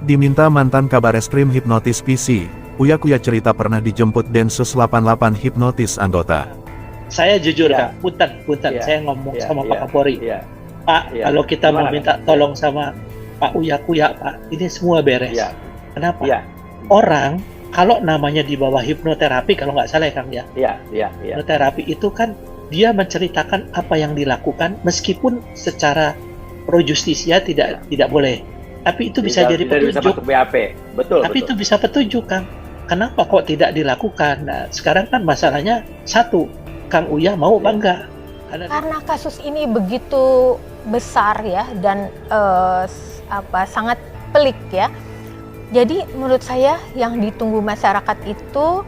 Diminta mantan Kabareskrim hipnotis PC, Uya Kuya cerita pernah dijemput Densus 88 hipnotis anggota. Saya jujur Kak, punten, saya ngomong sama Pak Kapolri. Pak, kalau kita mau minta tolong sama Pak Uya Kuya, Pak, ini semua beres. Kenapa? Orang kalau namanya di bawah hipnoterapi, kalau nggak salah ya Kang ya. Hipnoterapi itu kan dia menceritakan apa yang dilakukan meskipun secara pro justisia tidak boleh. Tapi itu bisa jadi petunjuk. Betul. Tapi itu bisa petunjuk Kang. Kenapa kok tidak dilakukan? Nah, sekarang kan masalahnya satu, Kang Uya mau apa enggak? Karena kasus ini begitu besar ya dan sangat pelik ya. Jadi menurut saya yang ditunggu masyarakat itu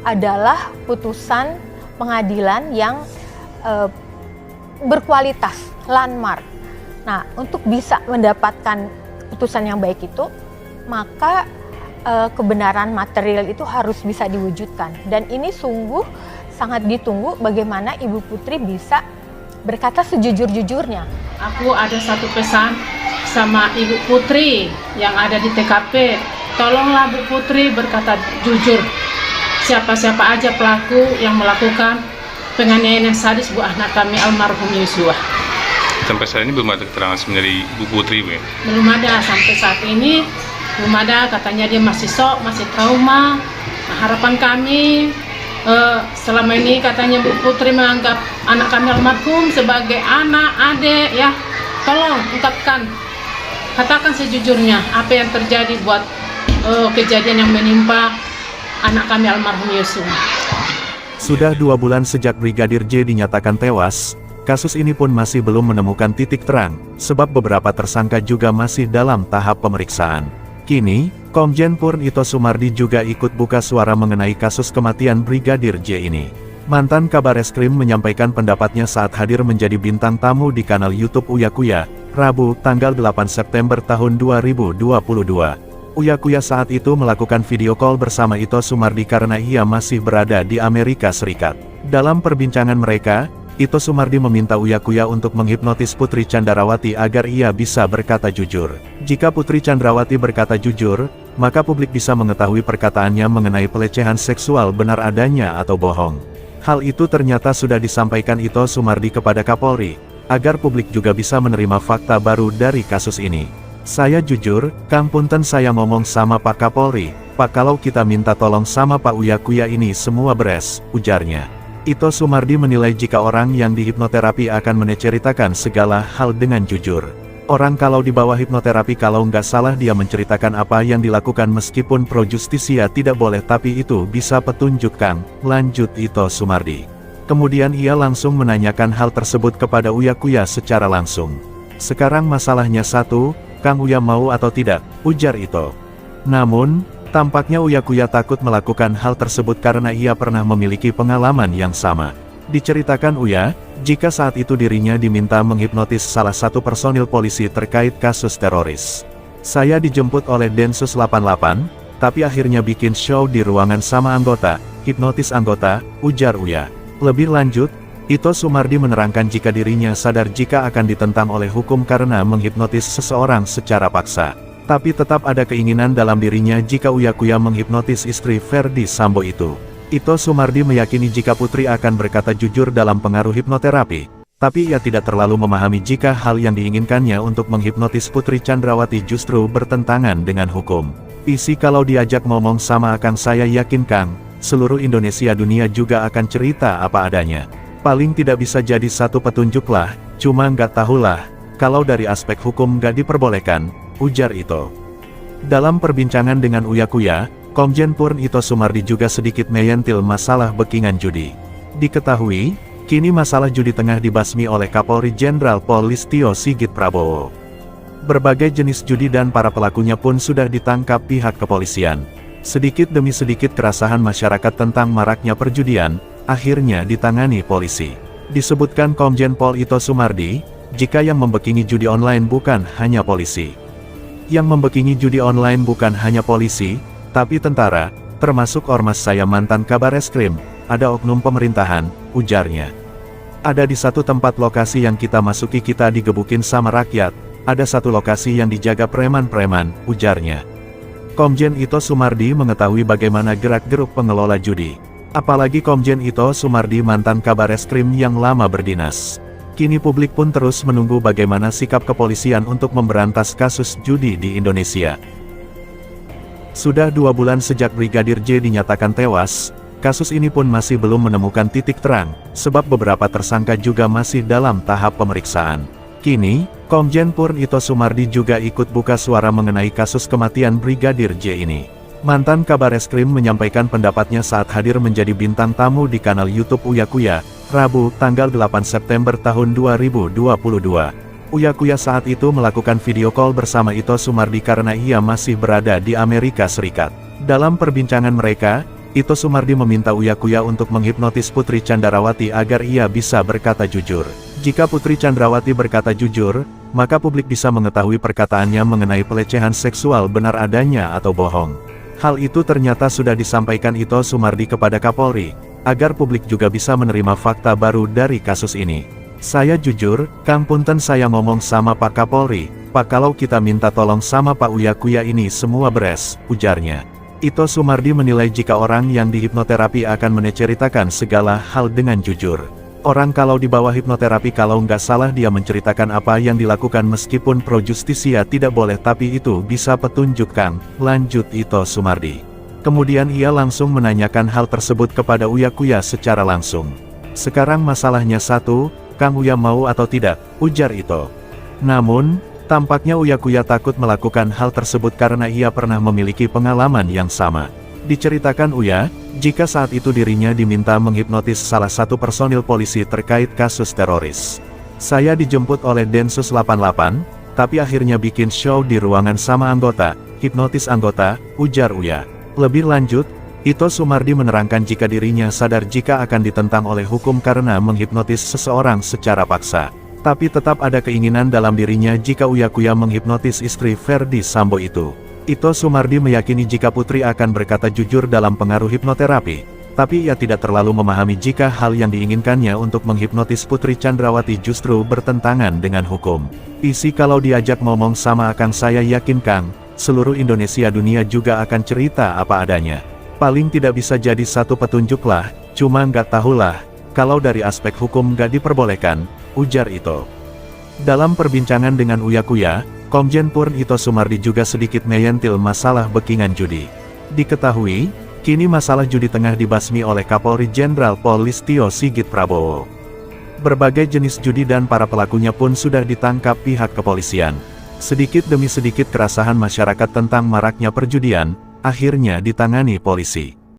adalah putusan pengadilan yang berkualitas, landmark. Nah, untuk bisa mendapatkan putusan yang baik itu, maka kebenaran material itu harus bisa diwujudkan. Dan ini sungguh sangat ditunggu bagaimana Ibu Putri bisa berkata sejujur-jujurnya. Aku ada satu pesan sama Ibu Putri yang ada di TKP. Tolonglah Bu Putri berkata jujur. Siapa-siapa aja pelaku yang melakukan penganiayaan yang sadis Bu anak kami almarhum Yosua. Sampai saat ini belum ada keterangan dari Bu Putri, Bu ya? Belum ada sampai saat ini. Belum ada, katanya dia masih shock, masih trauma. Nah, harapan kami selama ini katanya Bu Putri menganggap anak kami almarhum sebagai anak, adik ya. Tolong ungkapkan, katakan sejujurnya apa yang terjadi buat kejadian yang menimpa anak kami almarhum Yosua. Sudah 2 bulan sejak Brigadir J dinyatakan tewas, kasus ini pun masih belum menemukan titik terang, sebab beberapa tersangka juga masih dalam tahap pemeriksaan. Kini, Komjen Purn Ito Sumardi juga ikut buka suara mengenai kasus kematian Brigadir J ini. Mantan Kabareskrim menyampaikan pendapatnya saat hadir menjadi bintang tamu di kanal YouTube Uya Kuya, Rabu, tanggal 8 September tahun 2022. Uya Kuya saat itu melakukan video call bersama Ito Sumardi karena ia masih berada di Amerika Serikat. Dalam perbincangan mereka, Ito Sumardi meminta Uya Kuya untuk menghipnotis Putri Chandrawati agar ia bisa berkata jujur. Jika Putri Chandrawati berkata jujur, maka publik bisa mengetahui perkataannya mengenai pelecehan seksual benar adanya atau bohong. Hal itu ternyata sudah disampaikan Ito Sumardi kepada Kapolri, agar publik juga bisa menerima fakta baru dari kasus ini. Saya jujur, Kang Punten saya ngomong sama Pak Kapolri, Pak kalau kita minta tolong sama Pak Uya Kuya ini semua beres, ujarnya. Ito Sumardi menilai jika orang yang dihipnoterapi akan menceritakan segala hal dengan jujur. Orang kalau di bawah hipnoterapi kalau nggak salah dia menceritakan apa yang dilakukan meskipun pro justisia tidak boleh tapi itu bisa petunjuk Kang, lanjut Ito Sumardi. Kemudian ia langsung menanyakan hal tersebut kepada Uya Kuya secara langsung. Sekarang masalahnya satu, Kang Uya mau atau tidak, ujar Ito. Namun, tampaknya Uya Kuya takut melakukan hal tersebut karena ia pernah memiliki pengalaman yang sama. Diceritakan Uya, jika saat itu dirinya diminta menghipnotis salah satu personil polisi terkait kasus teroris. Saya dijemput oleh Densus 88, tapi akhirnya bikin show di ruangan sama anggota, hipnotis anggota, ujar Uya. Lebih lanjut, Ito Sumardi menerangkan jika dirinya sadar jika akan ditentang oleh hukum karena menghipnotis seseorang secara paksa. Tapi tetap ada keinginan dalam dirinya jika Uya Kuya menghipnotis istri Ferdi Sambo itu. Ito Sumardi meyakini jika Putri akan berkata jujur dalam pengaruh hipnoterapi, tapi ia tidak terlalu memahami jika hal yang diinginkannya untuk menghipnotis Putri Chandrawati justru bertentangan dengan hukum. PC kalau diajak ngomong sama Kang saya yakin Kang, seluruh Indonesia dunia juga akan cerita apa adanya. Paling tidak bisa jadi satu petunjuk lah, cuma nggak tahulah, kalau dari aspek hukum nggak diperbolehkan, ujar Ito. Dalam perbincangan dengan Uya Kuya, Komjen Purn Ito Sumardi juga sedikit menyentil masalah backingan judi. Diketahui, kini masalah judi tengah dibasmi oleh Kapolri Jenderal Pol Listio Sigit Prabowo. Berbagai jenis judi dan para pelakunya pun sudah ditangkap pihak kepolisian. Sedikit demi sedikit keresahan masyarakat tentang maraknya perjudian, akhirnya ditangani polisi. Disebutkan Komjen Pol Ito Sumardi, jika yang membackingi judi online bukan hanya polisi. Yang membackingi judi online bukan hanya polisi, tapi tentara, termasuk ormas saya mantan Kabareskrim, ada oknum pemerintahan, ujarnya. Ada di satu tempat lokasi yang kita masuki kita digebukin sama rakyat, ada satu lokasi yang dijaga preman-preman, ujarnya. Komjen Ito Sumardi mengetahui bagaimana gerak-geruk pengelola judi. Apalagi Komjen Ito Sumardi mantan Kabareskrim yang lama berdinas. Kini publik pun terus menunggu bagaimana sikap kepolisian untuk memberantas kasus judi di Indonesia. Sudah 2 bulan sejak Brigadir J dinyatakan tewas, kasus ini pun masih belum menemukan titik terang, sebab beberapa tersangka juga masih dalam tahap pemeriksaan. Kini, Komjen Purn Ito Sumardi juga ikut buka suara mengenai kasus kematian Brigadir J ini. Mantan Kabareskrim menyampaikan pendapatnya saat hadir menjadi bintang tamu di kanal YouTube Uya Kuya, Rabu, tanggal 8 September tahun 2022. Uya Kuya saat itu melakukan video call bersama Ito Sumardi karena ia masih berada di Amerika Serikat. Dalam perbincangan mereka, Ito Sumardi meminta Uya Kuya untuk menghipnotis Putri Candrawati agar ia bisa berkata jujur. Jika Putri Candrawati berkata jujur, maka publik bisa mengetahui perkataannya mengenai pelecehan seksual benar adanya atau bohong. Hal itu ternyata sudah disampaikan Ito Sumardi kepada Kapolri, agar publik juga bisa menerima fakta baru dari kasus ini. Saya jujur, Kang Punten saya ngomong sama Pak Kapolri, Pak kalau kita minta tolong sama Pak Uya Kuya ini semua beres, ujarnya. Ito Sumardi menilai jika orang yang dihipnoterapi akan menceritakan segala hal dengan jujur. Orang kalau di bawah hipnoterapi kalau nggak salah dia menceritakan apa yang dilakukan meskipun pro justisia tidak boleh tapi itu bisa petunjuk Kang, lanjut Ito Sumardi. Kemudian ia langsung menanyakan hal tersebut kepada Uya Kuya secara langsung. Sekarang masalahnya satu, Kang Uya mau atau tidak, ujar Ito. Namun, tampaknya Uya Kuya takut melakukan hal tersebut karena ia pernah memiliki pengalaman yang sama. Diceritakan Uya, jika saat itu dirinya diminta menghipnotis salah satu personil polisi terkait kasus teroris. Saya dijemput oleh Densus 88, tapi akhirnya bikin show di ruangan sama anggota, hipnotis anggota, ujar Uya. Lebih lanjut, Ito Sumardi menerangkan jika dirinya sadar jika akan ditentang oleh hukum karena menghipnotis seseorang secara paksa. Tapi tetap ada keinginan dalam dirinya jika Uya Kuya menghipnotis istri Ferdi Sambo itu. Ito Sumardi meyakini jika Putri akan berkata jujur dalam pengaruh hipnoterapi, tapi ia tidak terlalu memahami jika hal yang diinginkannya untuk menghipnotis Putri Candrawati justru bertentangan dengan hukum. Isi kalau diajak ngomong sama Akang saya yakin Kang, seluruh Indonesia dunia juga akan cerita apa adanya. Paling tidak bisa jadi satu petunjuk lah, cuma nggak tahulah, kalau dari aspek hukum nggak diperbolehkan, ujar Ito. Dalam perbincangan dengan Uya Kuya, Komjen Purn Ito Sumardi juga sedikit menyentil masalah backingan judi. Diketahui, kini masalah judi tengah dibasmi oleh Kapolri Jenderal Polistio Sigit Prabowo. Berbagai jenis judi dan para pelakunya pun sudah ditangkap pihak kepolisian. Sedikit demi sedikit keresahan masyarakat tentang maraknya perjudian, akhirnya ditangani polisi.